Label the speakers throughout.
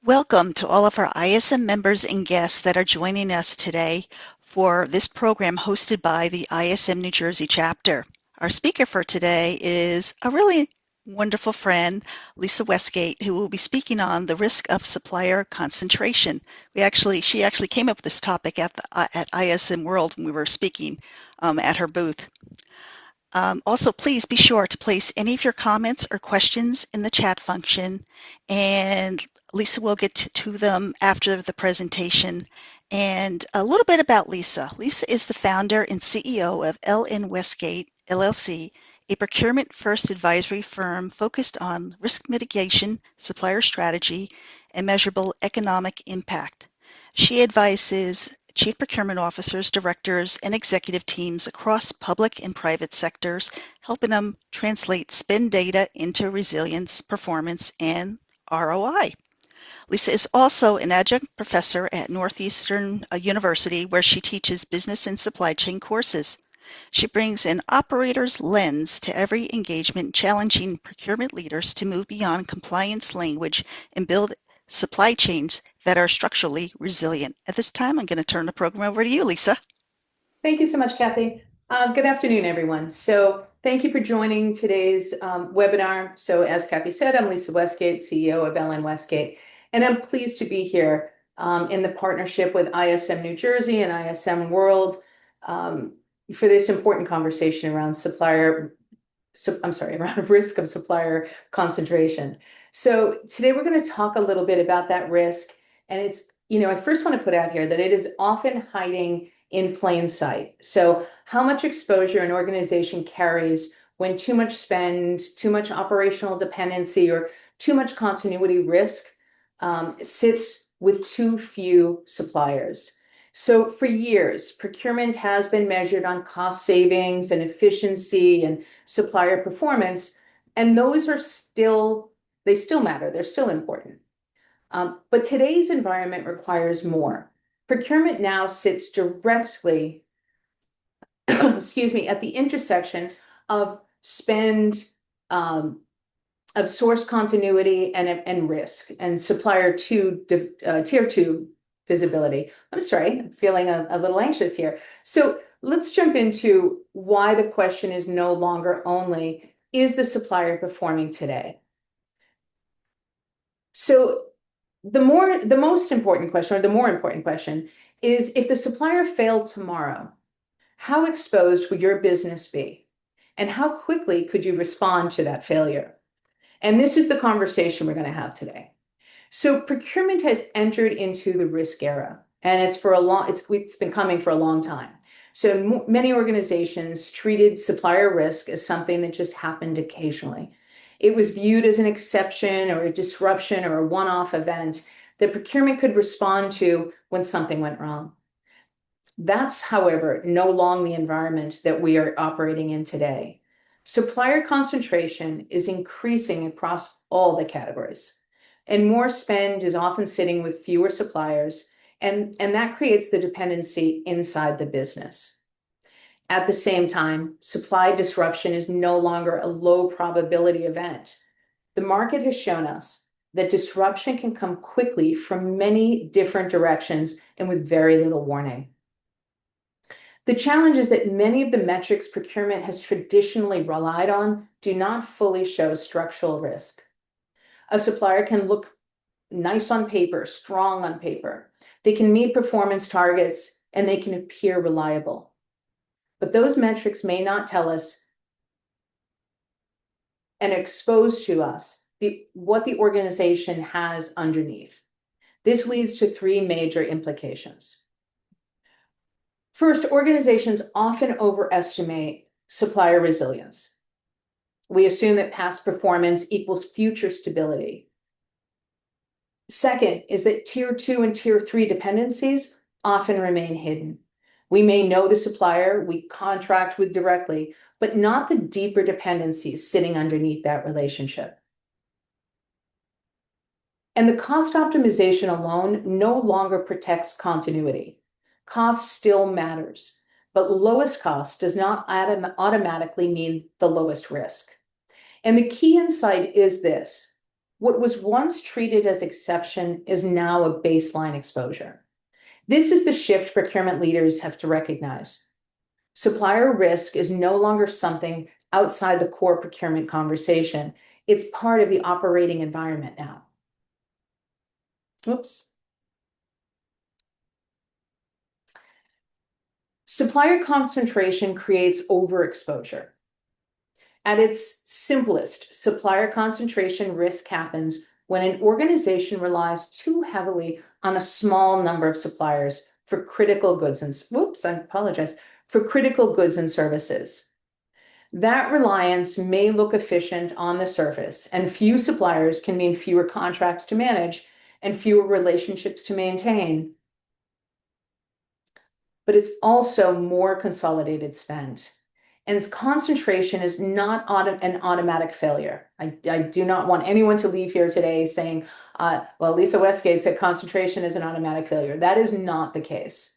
Speaker 1: Welcome to all of our ISM members and guests that are joining us today for this program hosted by the ISM New Jersey chapter. Our speaker for today is a really wonderful friend, Lisa Westgate, who will be speaking on the risk of supplier concentration. She actually came up with this topic at ISM World when we were speaking at her booth. Also, please be sure to place any of your comments or questions in the chat function, and Lisa will get to them after the presentation. And a little bit about Lisa. Lisa is the founder and CEO of LN Westgate, LLC, a procurement-first advisory firm focused on risk mitigation, supplier strategy, and measurable economic impact. She advises Chief Procurement Officers, directors, and executive teams across public and private sectors, helping them translate spend data into resilience, performance, and ROI. Lisa is also an adjunct professor at Northeastern University, where she teaches business and supply chain courses. She brings an operator's lens to every engagement, challenging procurement leaders to move beyond compliance language and build supply chains that are structurally resilient. At this time, I'm going to turn the program over to you, Lisa.
Speaker 2: Thank you so much, Kathy. Good afternoon, everyone. So thank you for joining today's webinar. So as Kathy said, I'm Lisa Westgate, CEO of LN Westgate, and I'm pleased to be here in the partnership with ISM New Jersey and ISM World for this important conversation around around risk of supplier concentration. So today we're going to talk a little bit about that risk. And I first want to put out here that it is often hiding in plain sight. So how much exposure an organization carries when too much spend, too much operational dependency, or too much continuity risk sits with too few suppliers. So for years, procurement has been measured on cost savings and efficiency and supplier performance, and those still matter. They're still important. But today's environment requires more. Procurement now sits directly, excuse me, at the intersection of spend, of source continuity and risk, and supplier tier two visibility. I'm sorry, I'm feeling a little anxious here. So let's jump into why the question is no longer only, is the supplier performing today? So the more important question is, if the supplier failed tomorrow, how exposed would your business be? And how quickly could you respond to that failure? And this is the conversation we're going to have today. So procurement has entered into the risk era, and it's been coming for a long time. So many organizations treated supplier risk as something that just happened occasionally. It was viewed as an exception or a disruption or a one-off event that procurement could respond to when something went wrong. That's, however, no longer the environment that we are operating in today. Supplier concentration is increasing across all the categories, and more spend is often sitting with fewer suppliers, and that creates the dependency inside the business. At the same time, supply disruption is no longer a low probability event. The market has shown us that disruption can come quickly from many different directions and with very little warning. The challenge is that many of the metrics procurement has traditionally relied on do not fully show structural risk. A supplier can look nice on paper, strong on paper. They can meet performance targets, and they can appear reliable. But those metrics may not tell us and expose to us what the organization has underneath. This leads to three major implications. First, organizations often overestimate supplier resilience. We assume that past performance equals future stability. Second is that tier 2 and tier 3 dependencies often remain hidden. We may know the supplier we contract with directly, but not the deeper dependencies sitting underneath that relationship. And the cost optimization alone no longer protects continuity. Cost still matters, but lowest cost does not automatically mean the lowest risk. And the key insight is this: What was once treated as exception is now a baseline exposure. This is the shift procurement leaders have to recognize. Supplier risk is no longer something outside the core procurement conversation. It's part of the operating environment now. Oops. Supplier concentration creates overexposure. At its simplest, supplier concentration risk happens when an organization relies too heavily on a small number of suppliers for critical goods and, for critical goods and services. That reliance may look efficient on the surface, and few suppliers can mean fewer contracts to manage and fewer relationships to maintain. But it's also more consolidated spend. And concentration is not an automatic failure. I do not want anyone to leave here today saying, well, Lisa Westgate said concentration is an automatic failure. That is not the case.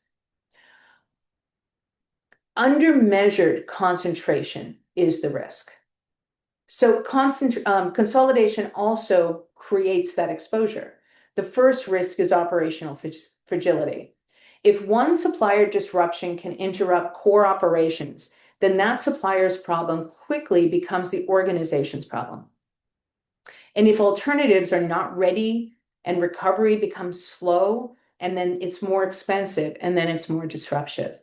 Speaker 2: Undermeasured concentration is the risk. So consolidation also creates that exposure. The first risk is operational fragility. If one supplier disruption can interrupt core operations, then that supplier's problem quickly becomes the organization's problem. And if alternatives are not ready and recovery becomes slow, and then it's more expensive, and then it's more disruptive.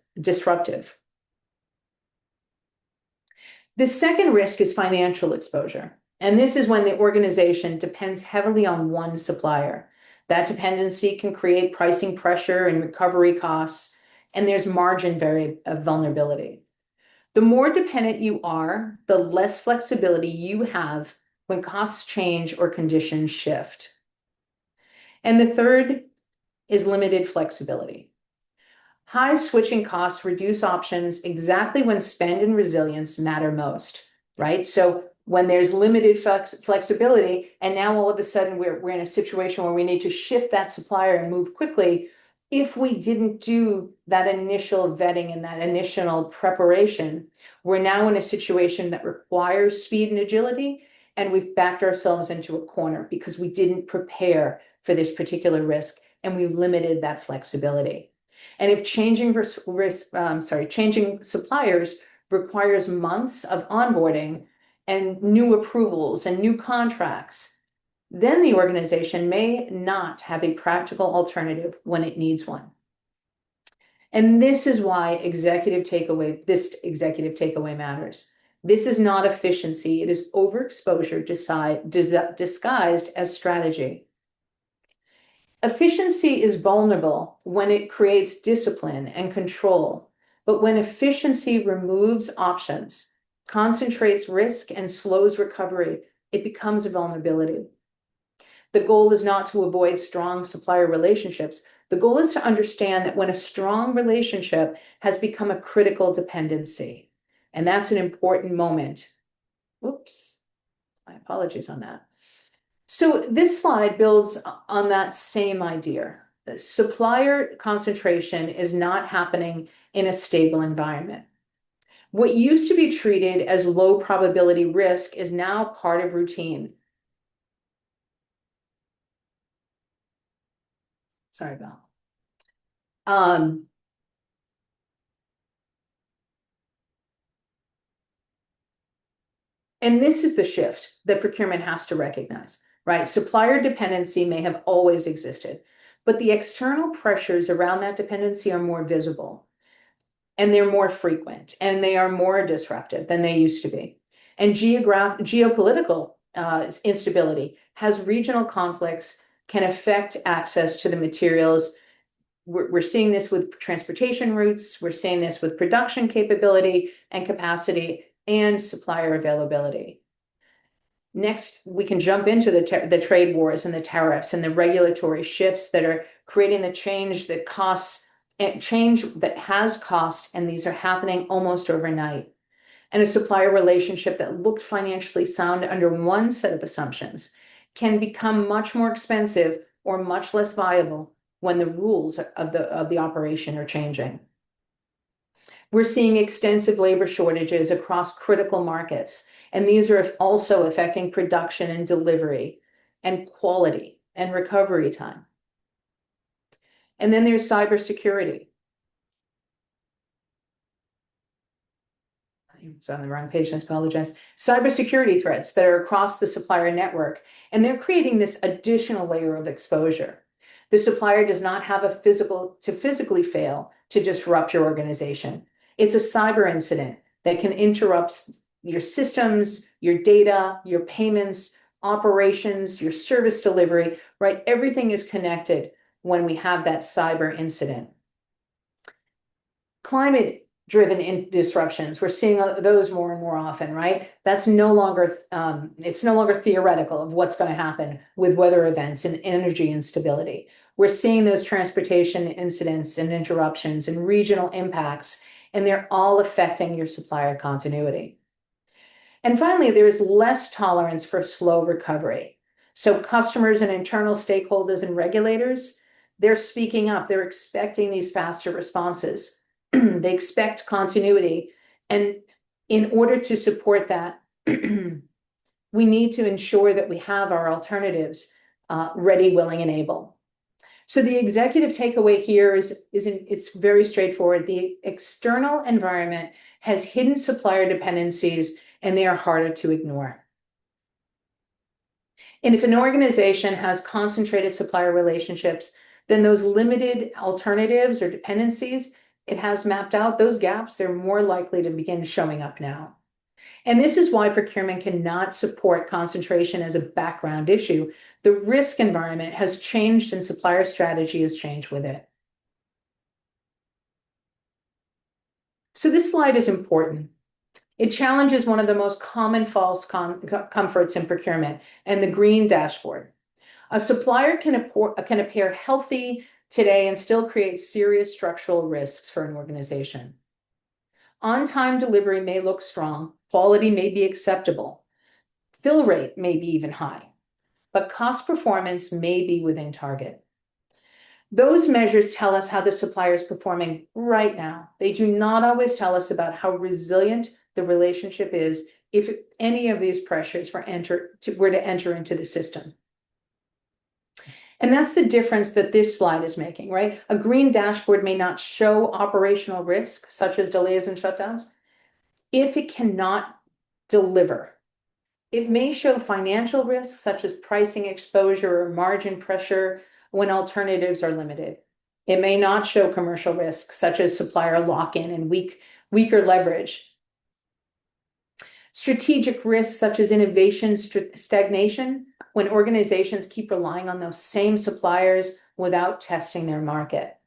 Speaker 2: The second risk is financial exposure. And this is when the organization depends heavily on one supplier. That dependency can create pricing pressure and recovery costs, and there's margin vulnerability. The more dependent you are, the less flexibility you have when costs change or conditions shift. And the third is limited flexibility. High switching costs reduce options exactly when spend and resilience matter most, right? So when there's limited flexibility, and now all of a sudden we're in a situation where we need to shift that supplier and move quickly, if we didn't do that initial vetting and that initial preparation, we're now in a situation that requires speed and agility, and we've backed ourselves into a corner because we didn't prepare for this particular risk, and we limited that flexibility. And if changing suppliers requires months of onboarding and new approvals and new contracts, then the organization may not have a practical alternative when it needs one. And this is why this executive takeaway matters. This is not efficiency. It is overexposure disguised as strategy. Efficiency is vulnerable when it creates discipline and control, but when efficiency removes options, concentrates risk, and slows recovery, it becomes a vulnerability. The goal is not to avoid strong supplier relationships. The goal is to understand that when a strong relationship has become a critical dependency, and that's an important moment. Whoops, my apologies on that. So this slide builds on that same idea. Supplier concentration is not happening in a stable environment. What used to be treated as low probability risk is now part of routine. Sorry about. And this is the shift that procurement has to recognize, right? Supplier dependency may have always existed, but the external pressures around that dependency are more visible, and they're more frequent, and they are more disruptive than they used to be. And geopolitical instability has regional conflicts, can affect access to the materials. We're seeing this with transportation routes. We're seeing this with production capability and capacity and supplier availability. Next, we can jump into the trade wars and the tariffs and the regulatory shifts that are creating the change that has cost, and these are happening almost overnight. And a supplier relationship that looked financially sound under one set of assumptions can become much more expensive or much less viable when the rules of the operation are changing. We're seeing extensive labor shortages across critical markets, and these are also affecting production and delivery. and quality and recovery time. And then there's cybersecurity. It's on the wrong page, I apologize. Cybersecurity threats that are across the supplier network, and they're creating this additional layer of exposure. The supplier does not have a physically fail to disrupt your organization. It's a cyber incident that can interrupt your systems, your data, your payments, operations, your service delivery, right? Everything is connected when we have that cyber incident. Climate-driven disruptions, we're seeing those more and more often, right? That's no longer, it's no longer theoretical of what's going to happen with weather events and energy instability. We're seeing those transportation incidents and interruptions and regional impacts, and they're all affecting your supplier continuity. And finally, there is less tolerance for slow recovery. So customers and internal stakeholders and regulators, they're speaking up. They're expecting these faster responses. They expect continuity. And in order to support that, we need to ensure that we have our alternatives ready, willing, and able. So the executive takeaway here it's very straightforward. The external environment has hidden supplier dependencies, and they are harder to ignore. And if an organization has concentrated supplier relationships, then those limited alternatives or dependencies it has mapped out, those gaps, they're more likely to begin showing up now. And this is why procurement cannot support concentration as a background issue. The risk environment has changed and supplier strategy has changed with it. So this slide is important. It challenges one of the most common false comforts in procurement and the green dashboard. A supplier can appear healthy today and still create serious structural risks for an organization. On-time delivery may look strong, quality may be acceptable, fill rate may be even high, but cost performance may be within target. Those measures tell us how the supplier is performing right now. They do not always tell us about how resilient the relationship is if any of these pressures were to enter into the system. And that's the difference that this slide is making, right? A green dashboard may not show operational risk, such as delays and shutdowns, if it cannot deliver. It may show financial risks, such as pricing exposure or margin pressure when alternatives are limited. It may not show commercial risks, such as supplier lock-in and weaker leverage. Strategic risks, such as innovation stagnation, when organizations keep relying on those same suppliers without testing their market.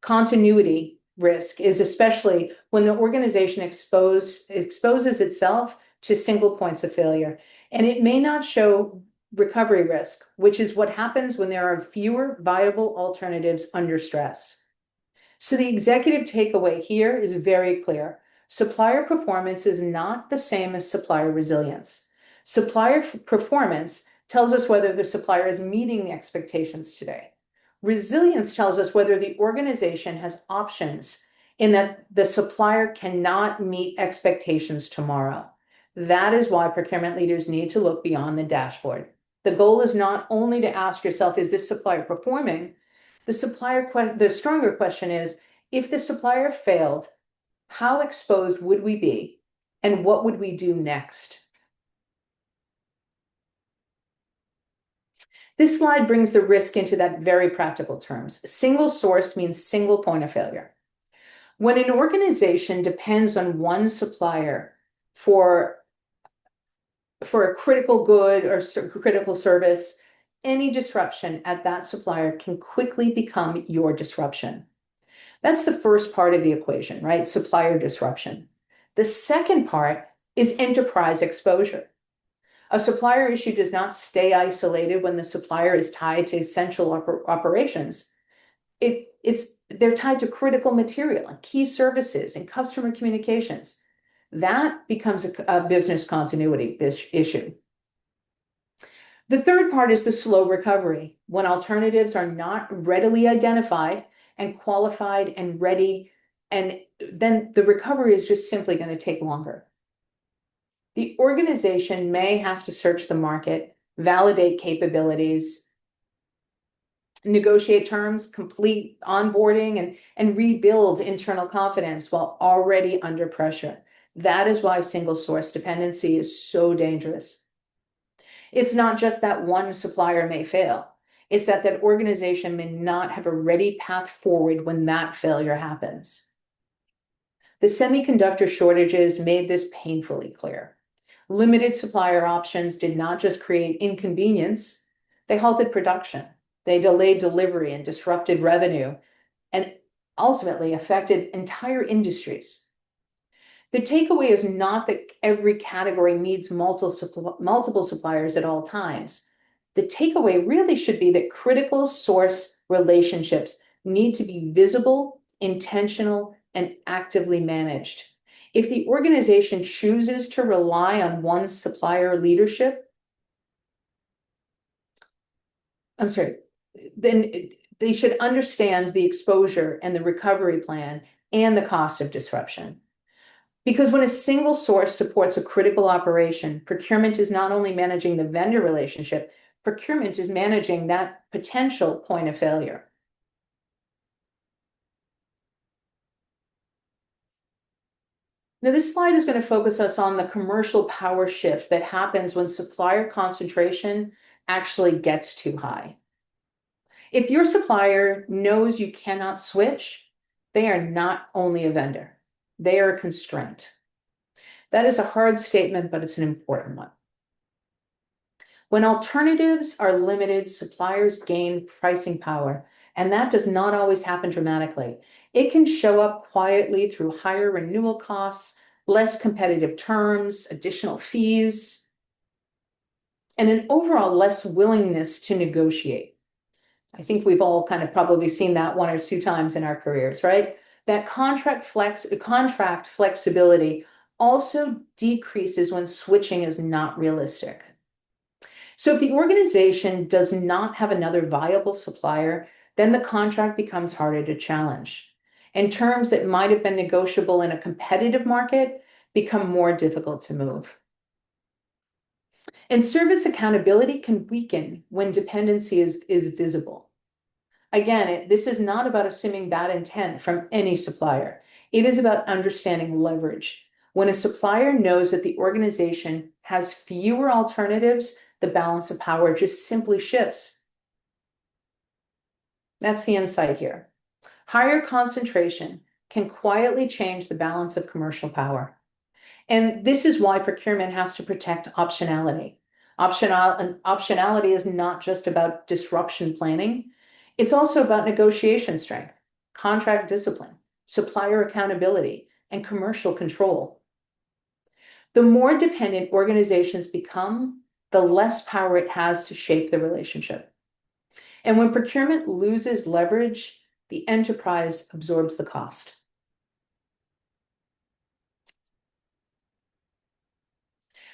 Speaker 2: Continuity risk is especially when the organization exposes itself to single points of failure. And it may not show recovery risk, which is what happens when there are fewer viable alternatives under stress. So the executive takeaway here is very clear. Supplier performance is not the same as supplier resilience. Supplier performance tells us whether the supplier is meeting expectations today. Resilience tells us whether the organization has options in that the supplier cannot meet expectations tomorrow. That is why procurement leaders need to look beyond the dashboard. The goal is not only to ask yourself, is this supplier performing? The stronger question is, if the supplier failed, how exposed would we be? And what would we do next? This slide brings the risk into that very practical terms. Single source means single point of failure. When an organization depends on one supplier for a critical good or critical service, any disruption at that supplier can quickly become your disruption. That's the first part of the equation, right? Supplier disruption. The second part is enterprise exposure. A supplier issue does not stay isolated when the supplier is tied to essential operations. They're tied to critical material and key services and customer communications. That becomes a business continuity issue. The third part is the slow recovery, when alternatives are not readily identified and qualified and ready, and then the recovery is just simply going to take longer. The organization may have to search the market, validate capabilities, negotiate terms, complete onboarding, and rebuild internal confidence while already under pressure. That is why single source dependency is so dangerous. It's not just that one supplier may fail. It's that that organization may not have a ready path forward when that failure happens. The semiconductor shortages made this painfully clear. Limited supplier options did not just create inconvenience, they halted production. They delayed delivery and disrupted revenue and ultimately affected entire industries. The takeaway is not that every category needs multiple suppliers at all times. The takeaway really should be that critical source relationships need to be visible, intentional, and actively managed. If the organization chooses to rely on one supplier leadership, then they should understand the exposure and the recovery plan and the cost of disruption. Because when a single source supports a critical operation, procurement is not only managing the vendor relationship, procurement is managing that potential point of failure. Now, this slide is going to focus us on the commercial power shift that happens when supplier concentration actually gets too high. If your supplier knows you cannot switch, they are not only a vendor, they are a constraint. That is a hard statement, but it's an important one. When alternatives are limited, suppliers gain pricing power, and that does not always happen dramatically. It can show up quietly through higher renewal costs, less competitive terms, additional fees, and an overall less willingness to negotiate. I think we've all kind of probably seen that one or two times in our careers, right? That contract flexibility also decreases when switching is not realistic. So if the organization does not have another viable supplier, then the contract becomes harder to challenge. And terms that might have been negotiable in a competitive market become more difficult to move. And service accountability can weaken when dependency is visible. Again, this is not about assuming bad intent from any supplier. It is about understanding leverage. When a supplier knows that the organization has fewer alternatives, the balance of power just simply shifts. That's the insight here. Higher concentration can quietly change the balance of commercial power. And this is why procurement has to protect optionality. Optionality is not just about disruption planning. It's also about negotiation strength, contract discipline, supplier accountability, and commercial control. The more dependent organizations become, the less power it has to shape the relationship. And when procurement loses leverage, the enterprise absorbs the cost.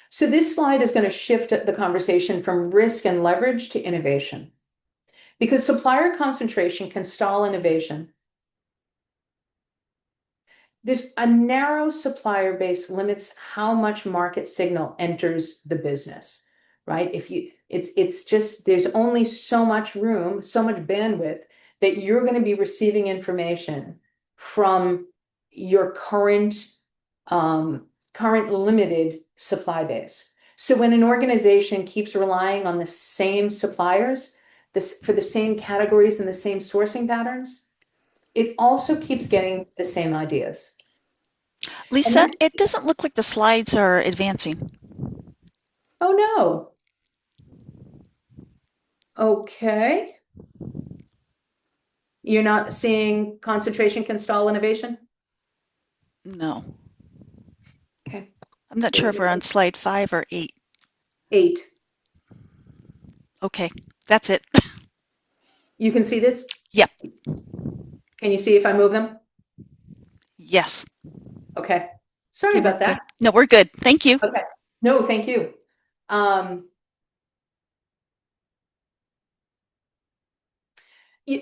Speaker 2: So this slide is going to shift the conversation from risk and leverage to innovation. Because supplier concentration can stall innovation. A narrow supplier base limits how much market signal enters the business, right? It's just, there's only so much room, so much bandwidth that you're going to be receiving information from your current limited supply base. So when an organization keeps relying on the same suppliers, for the same categories and the same sourcing patterns, it also keeps getting the same ideas.
Speaker 1: Lisa, it doesn't look like the slides are advancing.
Speaker 2: Oh no. Okay. You're not seeing concentration can stall innovation?
Speaker 1: No.
Speaker 2: Okay.
Speaker 1: I'm not sure if we're on slide 5 or 8.
Speaker 2: 8.
Speaker 1: Okay, that's it.
Speaker 2: You can see this?
Speaker 1: Yep.
Speaker 2: Can you see if I move them?
Speaker 1: Yes.
Speaker 2: Okay. Sorry
Speaker 1: Okay, we're
Speaker 2: about
Speaker 1: good.
Speaker 2: that.
Speaker 1: No, we're good. Thank you.
Speaker 2: Okay. No, thank you.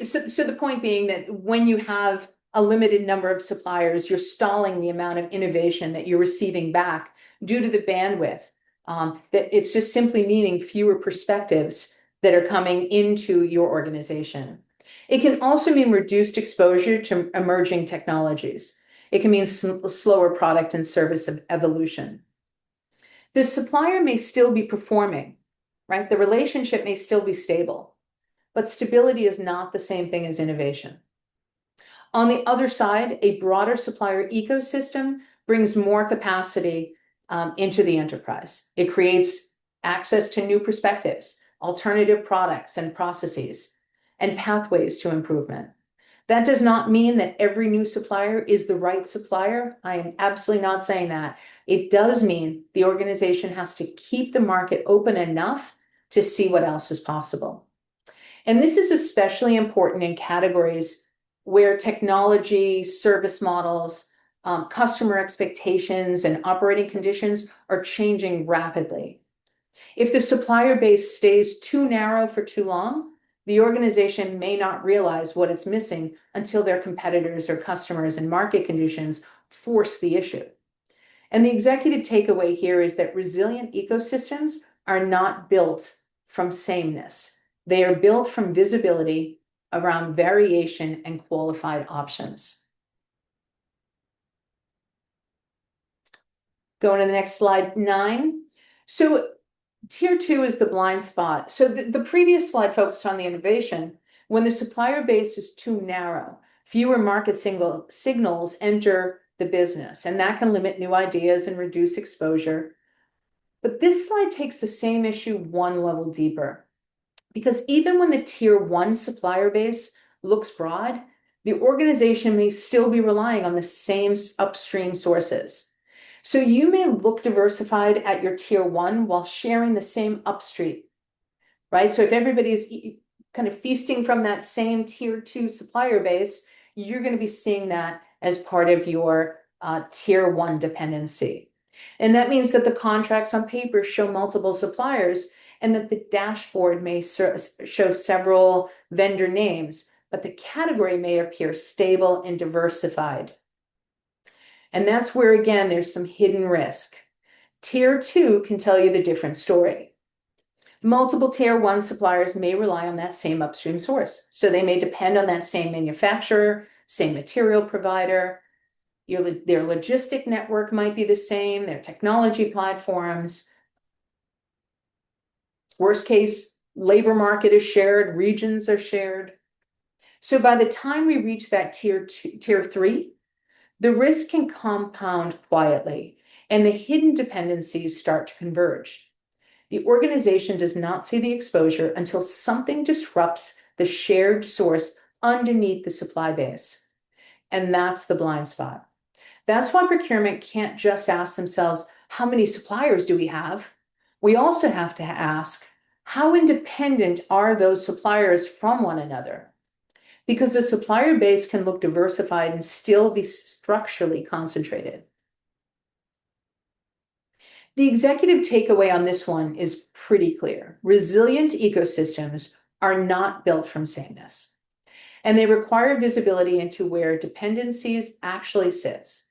Speaker 2: So the point being that when you have a limited number of suppliers, you're stalling the amount of innovation that you're receiving back due to the bandwidth. That it's just simply meaning fewer perspectives that are coming into your organization. It can also mean reduced exposure to emerging technologies. It can mean slower product and service evolution. The supplier may still be performing, right? The relationship may still be stable, but stability is not the same thing as innovation. On the other side, a broader supplier ecosystem brings more capacity into the enterprise. It creates access to new perspectives, alternative products and processes, and pathways to improvement. That does not mean that every new supplier is the right supplier. I am absolutely not saying that. It does mean the organization has to keep the market open enough to see what else is possible. And this is especially important in categories where technology, service models, customer expectations, and operating conditions are changing rapidly. If the supplier base stays too narrow for too long, the organization may not realize what it's missing until their competitors or customers and market conditions force the issue. And the executive takeaway here is that resilient ecosystems are not built from sameness. They are built from visibility around variation and qualified options. Going to the next slide, 9. So tier 2 is the blind spot. So the previous slide focused on the innovation. When the supplier base is too narrow, fewer market signals enter the business, and that can limit new ideas and reduce exposure. But this slide takes the same issue one level deeper. Because even when the tier 1 supplier base looks broad, the organization may still be relying on the same upstream sources. So you may look diversified at your tier 1 while sharing the same upstream, right? So if everybody's kind of feasting from that same tier 2 supplier base, you're going to be seeing that as part of your tier 1 dependency. And that means that the contracts on paper show multiple suppliers, and that the dashboard may show several vendor names, but the category may appear stable and diversified. And that's where, again, there's some hidden risk. Tier 2 can tell you the different story. Multiple tier 1 suppliers may rely on that same upstream source. So they may depend on that same manufacturer, same material provider. Their logistic network might be the same, their technology platforms. Worst case, labor market is shared, regions are shared. So by the time we reach that tier 3, the risk can compound quietly, and the hidden dependencies start to converge. The organization does not see the exposure until something disrupts the shared source underneath the supply base. And that's the blind spot. That's why procurement can't just ask themselves, how many suppliers do we have? We also have to ask, how independent are those suppliers from one another? Because the supplier base can look diversified and still be structurally concentrated. The executive takeaway on this one is pretty clear. Resilient ecosystems are not built from sameness, and they require visibility into where dependencies actually sits,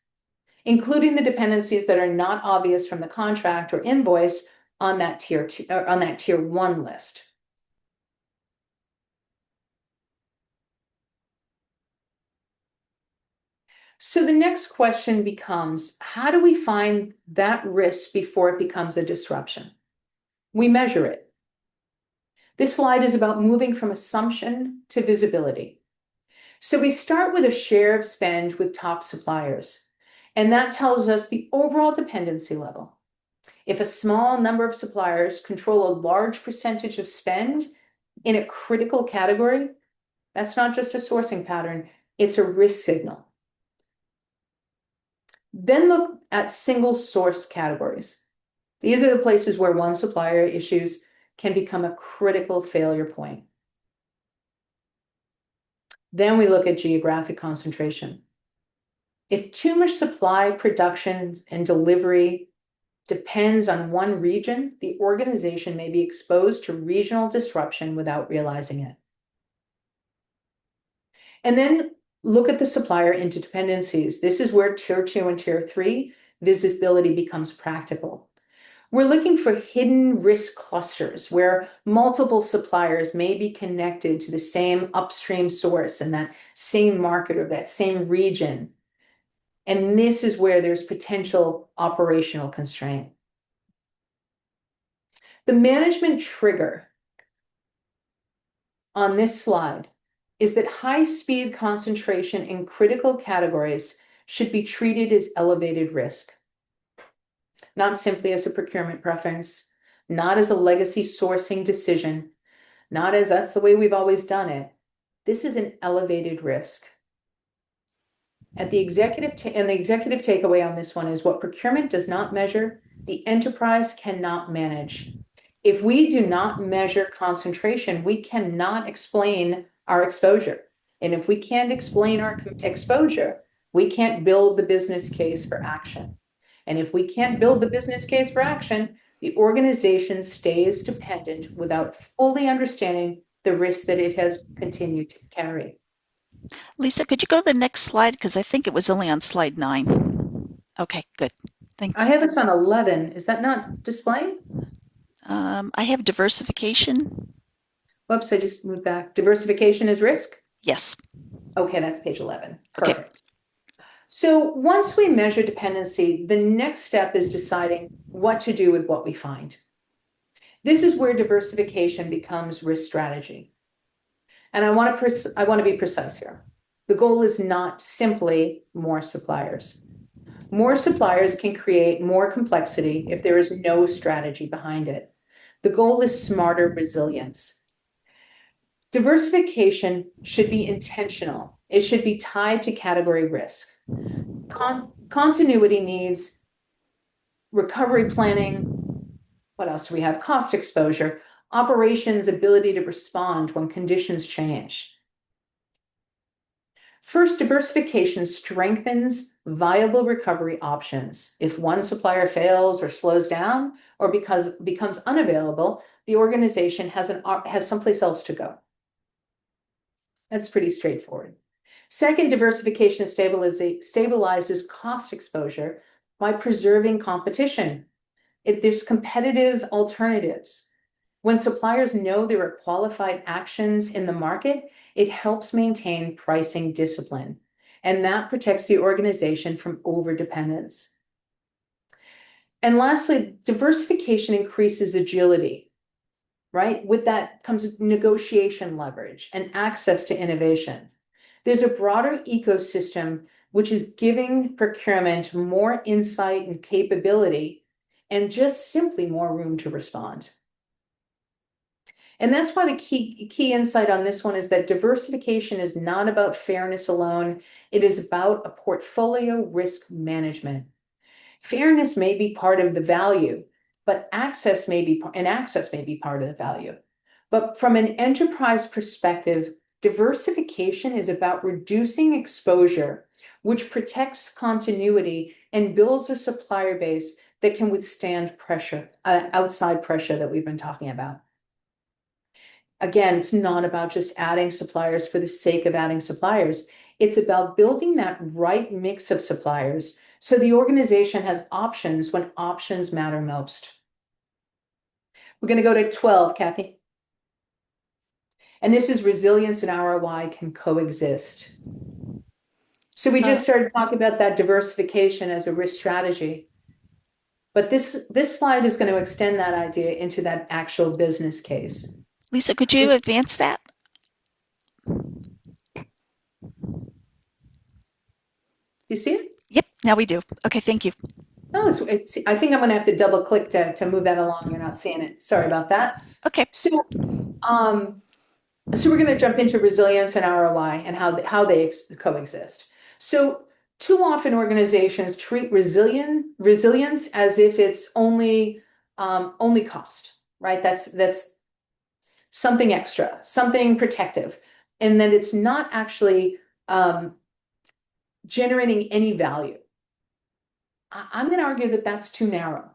Speaker 2: including the dependencies that are not obvious from the contract or invoice on that tier 1 list. So the next question becomes, how do we find that risk before it becomes a disruption? We measure it. This slide is about moving from assumption to visibility. So we start with a share of spend with top suppliers, and that tells us the overall dependency level. If a small number of suppliers control a large percentage of spend in a critical category, that's not just a sourcing pattern, it's a risk signal. Then look at single source categories. These are the places where one supplier issues can become a critical failure point. Then we look at geographic concentration. If too much supply, production, and delivery depends on one region, the organization may be exposed to regional disruption without realizing it. And then look at the supplier interdependencies. This is where tier 2 and tier 3 visibility becomes practical. We're looking for hidden risk clusters where multiple suppliers may be connected to the same upstream source in that same market or that same region. And this is where there's potential operational constraint. The management trigger on this slide is that high-speed concentration in critical categories should be treated as elevated risk, not simply as a procurement preference, not as a legacy sourcing decision, not as that's the way we've always done it. This is an elevated risk. And the executive takeaway on this one is what procurement does not measure, the enterprise cannot manage. If we do not measure concentration, we cannot explain our exposure. And if we can't explain our exposure, we can't build the business case for action. And if we can't build the business case for action, the organization stays dependent without fully understanding the risk that it has continued to carry.
Speaker 1: Lisa, could you go to the next slide? Because I think it was only on slide 9. Okay, good.
Speaker 2: I
Speaker 1: Thanks.
Speaker 2: have us on 11. Is that not displaying?
Speaker 1: I have diversification.
Speaker 2: Whoops, I just moved back. Diversification is risk?
Speaker 1: Yes.
Speaker 2: Okay, that's page 11.
Speaker 1: Okay.
Speaker 2: Perfect. So once we measure dependency, the next step is deciding what to do with what we find. This is where diversification becomes risk strategy. And I want to be precise here. The goal is not simply more suppliers. More suppliers can create more complexity if there is no strategy behind it. The goal is smarter resilience. Diversification should be intentional. It should be tied to category risk. Continuity needs, recovery planning. What else do we have? Cost exposure, operations ability to respond when conditions change. First, diversification strengthens viable recovery options. If one supplier fails or slows down or becomes unavailable, the organization has someplace else to go. That's pretty straightforward. Second, diversification stabilizes cost exposure by preserving competition. There's competitive alternatives. When suppliers know there are qualified actions in the market, it helps maintain pricing discipline, and that protects the organization from overdependence. And lastly, diversification increases agility, right? With that comes negotiation leverage and access to innovation. There's a broader ecosystem which is giving procurement more insight and capability and just simply more room to respond. And that's why the key insight on this one is that diversification is not about fairness alone. It is about a portfolio risk management. Fairness may be part of the value, but access may be part of the value. But from an enterprise perspective, diversification is about reducing exposure, which protects continuity and builds a supplier base that can withstand pressure, outside pressure that we've been talking about. Again, it's not about just adding suppliers for the sake of adding suppliers. It's about building that right mix of suppliers so the organization has options when options matter most. We're going to go to 12, Kathy. And this is resilience and ROI can coexist. So we just started talking about that diversification as a risk strategy. But this slide is going to extend that idea into that actual business case.
Speaker 1: Lisa, could you advance that?
Speaker 2: You see it?
Speaker 1: Yep, now we do. Okay, thank you.
Speaker 2: No, I think I'm going to have to double click to move that along. You're not seeing it. Sorry about that.
Speaker 1: Okay.
Speaker 2: So we're going to jump into resilience and ROI and how they coexist. So too often organizations treat resilience as if it's only cost, right? That's something extra, something protective, and that it's not actually generating any value. I'm going to argue that that's too narrow.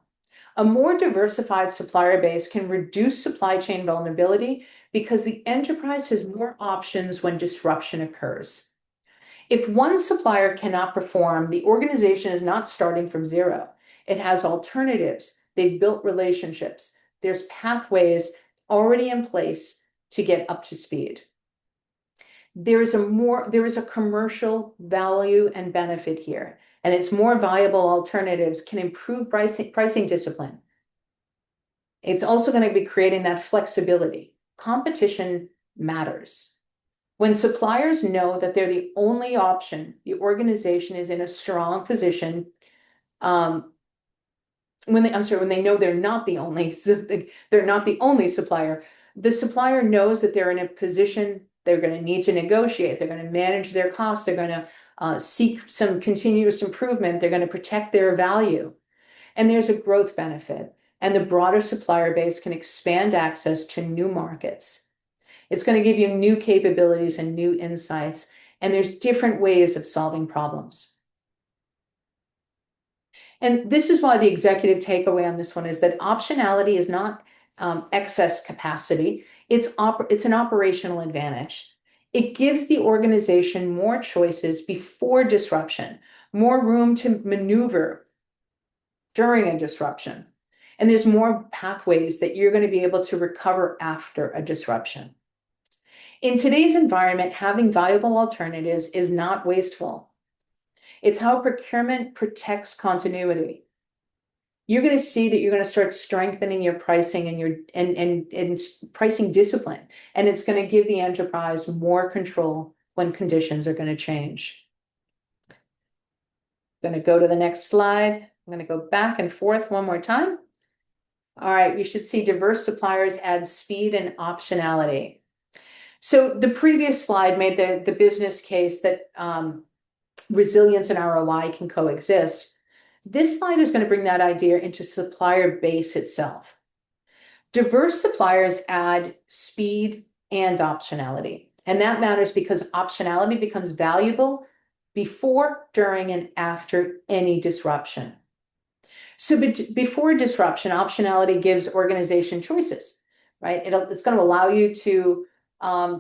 Speaker 2: A more diversified supplier base can reduce supply chain vulnerability because the enterprise has more options when disruption occurs. If one supplier cannot perform, the organization is not starting from zero. It has alternatives. They've built relationships. There's pathways already in place to get up to speed. There is a commercial value and benefit here, and it's more viable alternatives can improve pricing discipline. It's also going to be creating that flexibility. Competition matters. When suppliers know that they're the only option, the organization is in a strong position. When they know they're not the only, they're not the only supplier, the supplier knows that they're in a position they're going to need to negotiate. They're going to manage their costs. They're going to seek some continuous improvement. They're going to protect their value. And there's a growth benefit. And the broader supplier base can expand access to new markets. It's going to give you new capabilities and new insights. And there's different ways of solving problems. And this is why the executive takeaway on this one is that optionality is not excess capacity. It's an operational advantage. It gives the organization more choices before disruption, more room to maneuver during a disruption. And there's more pathways that you're going to be able to recover after a disruption. In today's environment, having viable alternatives is not wasteful. It's how procurement protects continuity. You're going to see that you're going to start strengthening your pricing and your pricing discipline, and it's going to give the enterprise more control when conditions are going to change. I'm going to go to the next slide. I'm going to go back and forth one more time. All right, you should see diverse suppliers add speed and optionality. So the previous slide made the business case that resilience and ROI can coexist. This slide is going to bring that idea into supplier base itself. Diverse suppliers add speed and optionality. And that matters because optionality becomes valuable before, during, and after any disruption. So before disruption, optionality gives organization choices, right? It's going to allow you to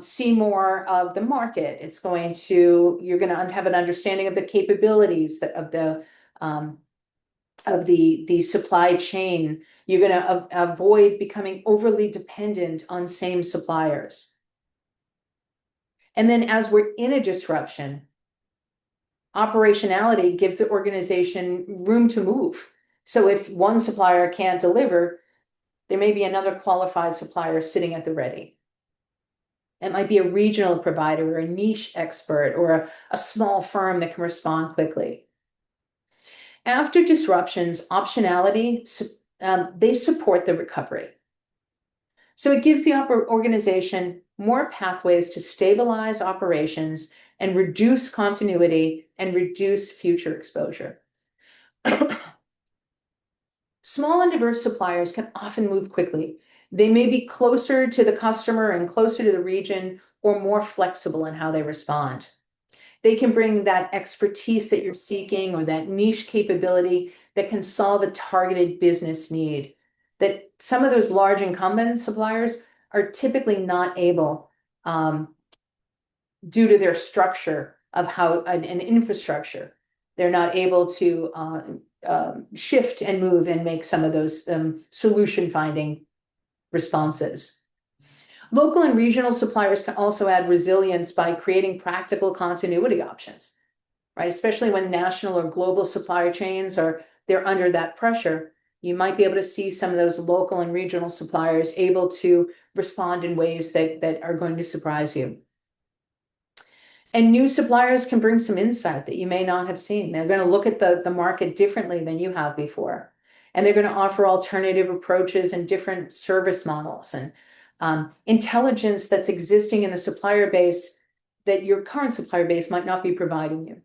Speaker 2: see more of the market. You're going to have an understanding of the capabilities of the supply chain. You're going to avoid becoming overly dependent on same suppliers. And then as we're in a disruption, operationality gives the organization room to move. So if one supplier can't deliver, there may be another qualified supplier sitting at the ready. It might be a regional provider or a niche expert or a small firm that can respond quickly. After disruptions, optionality, they support the recovery. So it gives the organization more pathways to stabilize operations and reduce continuity and reduce future exposure. Small and diverse suppliers can often move quickly. They may be closer to the customer and closer to the region or more flexible in how they respond. They can bring that expertise that you're seeking or that niche capability that can solve a targeted business need that some of those large incumbent suppliers are typically not able due to their structure of how an infrastructure. They're not able to shift and move and make some of those solution finding responses. Local and regional suppliers can also add resilience by creating practical continuity options, right? Especially when national or global supply chains they're under that pressure. You might be able to see some of those local and regional suppliers able to respond in ways that are going to surprise you. And new suppliers can bring some insight that you may not have seen. They're going to look at the market differently than you have before. And they're going to offer alternative approaches and different service models and intelligence that's existing in the supplier base that your current supplier base might not be providing you.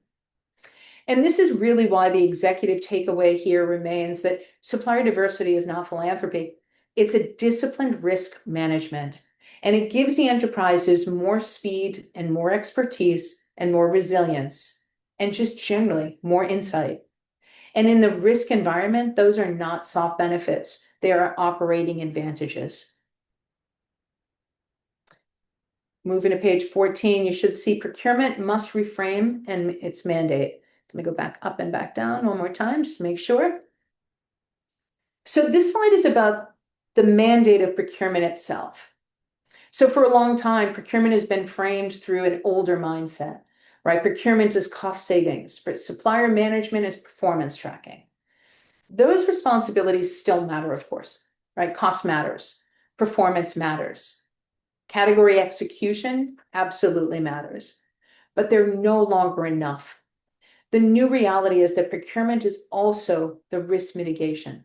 Speaker 2: And this is really why the executive takeaway here remains that supplier diversity is not philanthropy. It's a disciplined risk management. And it gives the enterprises more speed and more expertise and more resilience and just generally more insight. And in the risk environment, those are not soft benefits. They are operating advantages. Moving to page 14, you should see procurement must reframe and its mandate. Let me go back up and back down one more time, just to make sure. So this slide is about the mandate of procurement itself. So for a long time, procurement has been framed through an older mindset, right? Procurement is cost savings, but supplier management is performance tracking. Those responsibilities still matter, of course, right? Cost matters, performance matters. Category execution absolutely matters, but they're no longer enough. The new reality is that procurement is also the risk mitigation.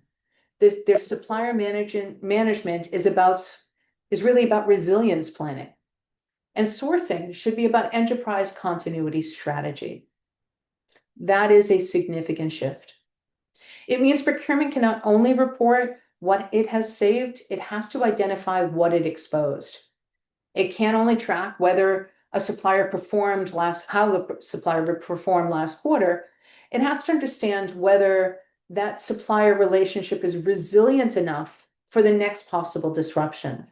Speaker 2: Their supplier management is really about resilience planning. And sourcing should be about enterprise continuity strategy. That is a significant shift. It means procurement can not only report what it has saved, it has to identify what it exposed. It can't only track whether a supplier performed how the supplier performed last quarter. It has to understand whether that supplier relationship is resilient enough for the next possible disruption.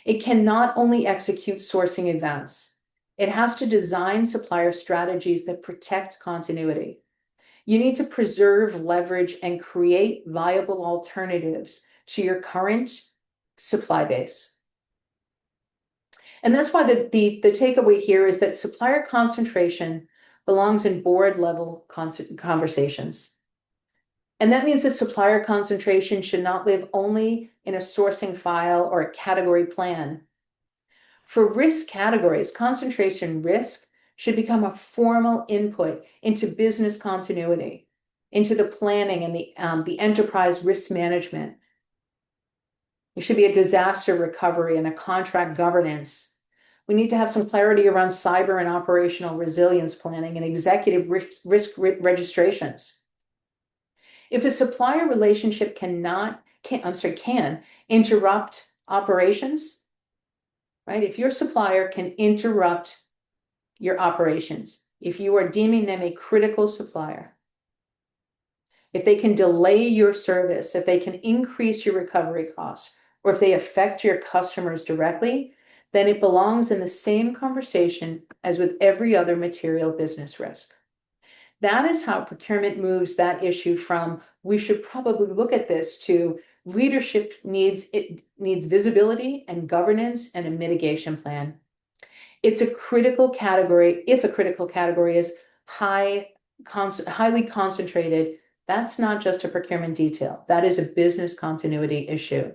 Speaker 2: It can not only execute sourcing events, it has to design supplier strategies that protect continuity. You need to preserve, leverage, and create viable alternatives to your current supply base. And that's why the takeaway here is that supplier concentration belongs in board level conversations. And that means that supplier concentration should not live only in a sourcing file or a category plan. For risk categories, concentration risk should become a formal input into business continuity, into the planning and the enterprise risk management. It should be a disaster recovery and a contract governance. We need to have some clarity around cyber and operational resilience planning and executive risk registrations. If a supplier relationship can interrupt operations, right? If your supplier can interrupt your operations, if you are deeming them a critical supplier, if they can delay your service, if they can increase your recovery costs, or if they affect your customers directly, then it belongs in the same conversation as with every other material business risk. That is how procurement moves that issue from we should probably look at this to leadership needs visibility and governance and a mitigation plan. It's a critical category. If a critical category is highly concentrated, that's not just a procurement detail. That is a business continuity issue.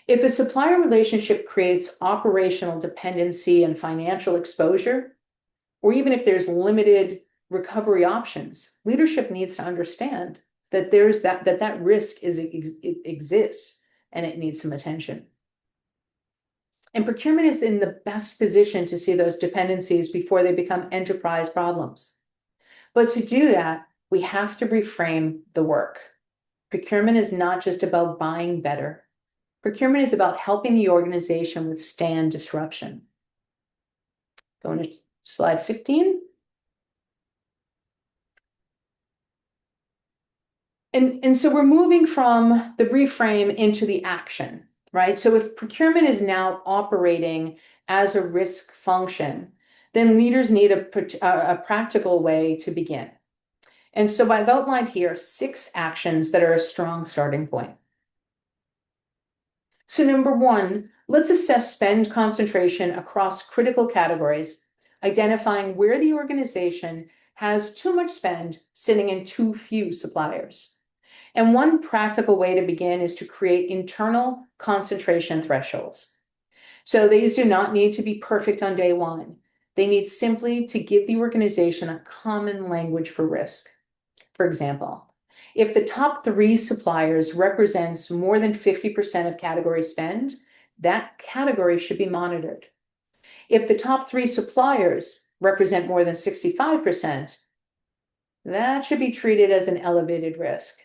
Speaker 2: If a supplier relationship creates operational dependency and financial exposure, or even if there's limited recovery options, leadership needs to understand that that risk exists and it needs some attention. And procurement is in the best position to see those dependencies before they become enterprise problems. But to do that, we have to reframe the work. Procurement is not just about buying better. Procurement is about helping the organization withstand disruption. Going to slide 15. And so we're moving from the reframe into the action, right? So if procurement is now operating as a risk function, then leaders need a practical way to begin. And so I've outlined here 6 actions that are a strong starting point. So number 1, let's assess spend concentration across critical categories, identifying where the organization has too much spend sitting in too few suppliers. And one practical way to begin is to create internal concentration thresholds. So these do not need to be perfect on day one. They need simply to give the organization a common language for risk. For example, if the top 3 suppliers represents more than 50% of category spend, that category should be monitored. If the top 3 suppliers represent more than 65%, that should be treated as an elevated risk.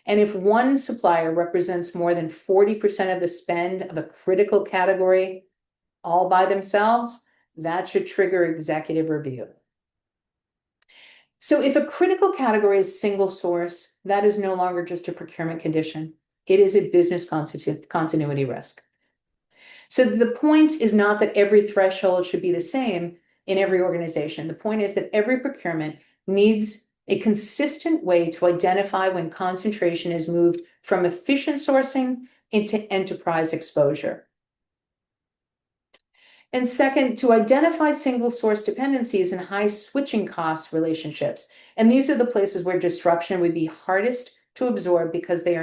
Speaker 2: And if one supplier represents more than 40% of the spend of a critical category all by themselves, that should trigger executive review. So if a critical category is single source, that is no longer just a procurement condition. It is a business continuity risk. So the point is not that every threshold should be the same in every organization. The point is that every procurement needs a consistent way to identify when concentration is moved from efficient sourcing into enterprise exposure. And second, to identify single source dependencies and high switching cost relationships. And these are the places where disruption would be hardest to absorb because there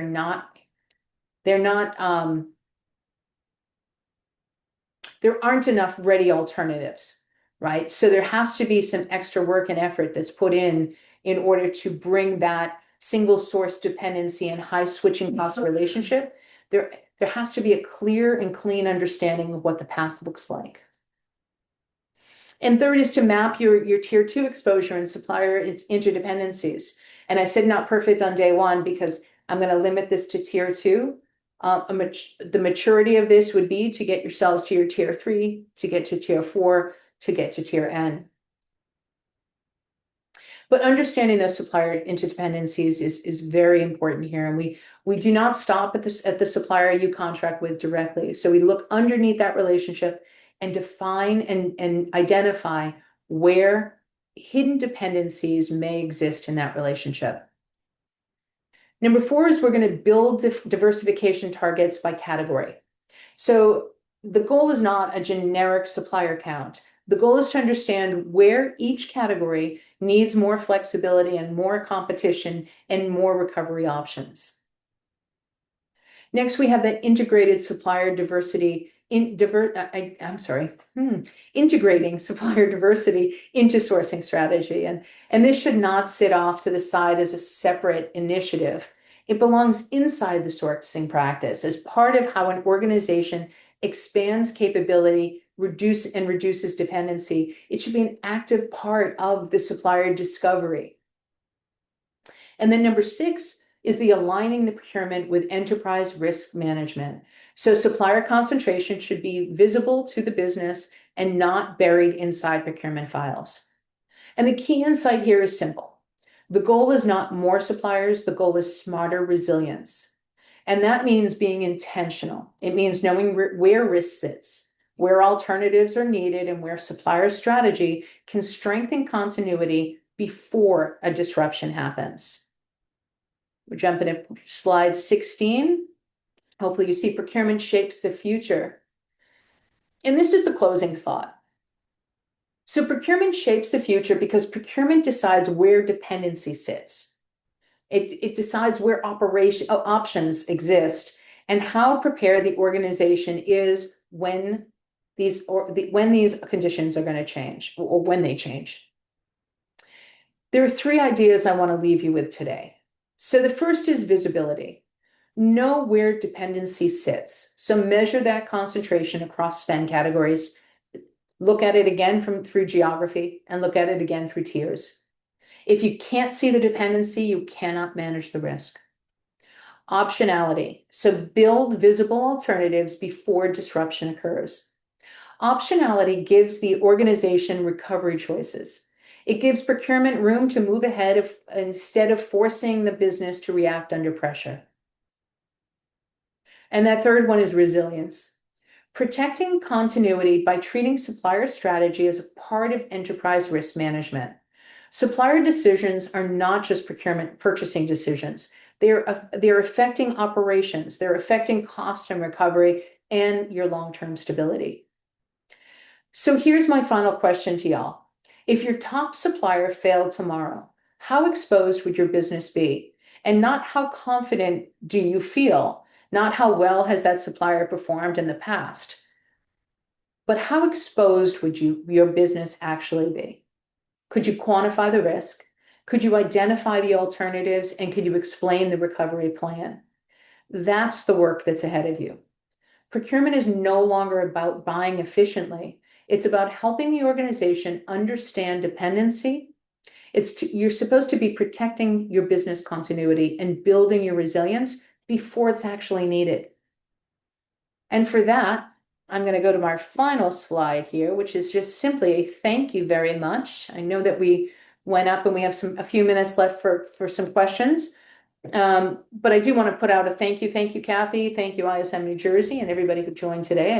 Speaker 2: aren't enough ready alternatives, right? So there has to be some extra work and effort that's put in order to bring that single source dependency and high switching cost relationship. There has to be a clear and clean understanding of what the path looks like. And third is to map your tier 2 exposure and supplier interdependencies. And I said not perfect on day one because I'm going to limit this to tier 2. The maturity of this would be to get yourselves to your tier 3, to get to tier 4, to get to tier N. But understanding those supplier interdependencies is very important here. And we do not stop at the supplier you contract with directly. So we look underneath that relationship and define and identify where hidden dependencies may exist in that relationship. Number 4 is we're going to build diversification targets by category. So the goal is not a generic supplier count. The goal is to understand where each category needs more flexibility and more competition and more recovery options. Next, we have that integrated supplier diversity integrating supplier diversity into sourcing strategy. And this should not sit off to the side as a separate initiative. It belongs inside the sourcing practice as part of how an organization expands capability, reduces dependency. It should be an active part of the supplier discovery. And then number 6 is the aligning the procurement with enterprise risk management. So supplier concentration should be visible to the business and not buried inside procurement files. And the key insight here is simple. The goal is not more suppliers, the goal is smarter resilience. And that means being intentional. It means knowing where risk sits, where alternatives are needed, and where supplier strategy can strengthen continuity before a disruption happens. We're jumping to slide 16. Hopefully you see procurement shapes the future. And this is the closing thought. So procurement shapes the future because procurement decides where dependency sits. It decides where options exist and how prepared the organization is when these conditions are going to change or when they change. There are 3 ideas I want to leave you with today. So the first is visibility. Know where dependency sits. So measure that concentration across spend categories. Look at it again through geography and look at it again through tiers. If you can't see the dependency, you cannot manage the risk. Optionality. So build visible alternatives before disruption occurs. Optionality gives the organization recovery choices. It gives procurement room to move ahead instead of forcing the business to react under pressure. And that third one is resilience. Protecting continuity by treating supplier strategy as a part of enterprise risk management. Supplier decisions are not just procurement purchasing decisions. They're affecting operations. They're affecting cost and recovery and your long-term stability. So here's my final question to y'all. If your top supplier failed tomorrow, how exposed would your business be? And not how confident do you feel, not how well has that supplier performed in the past, but how exposed would your business actually be? Could you quantify the risk? Could you identify the alternatives? And could you explain the recovery plan? That's the work that's ahead of you. Procurement is no longer about buying efficiently. It's about helping the organization understand dependency. You're supposed to be protecting your business continuity and building your resilience before it's actually needed. And for that, I'm going to go to my final slide here, which is just simply a thank you very much. I know that we went up and we have a few minutes left for some questions. But I do want to put out a thank you, Kathy. Thank you, ISM New Jersey, and everybody who joined today.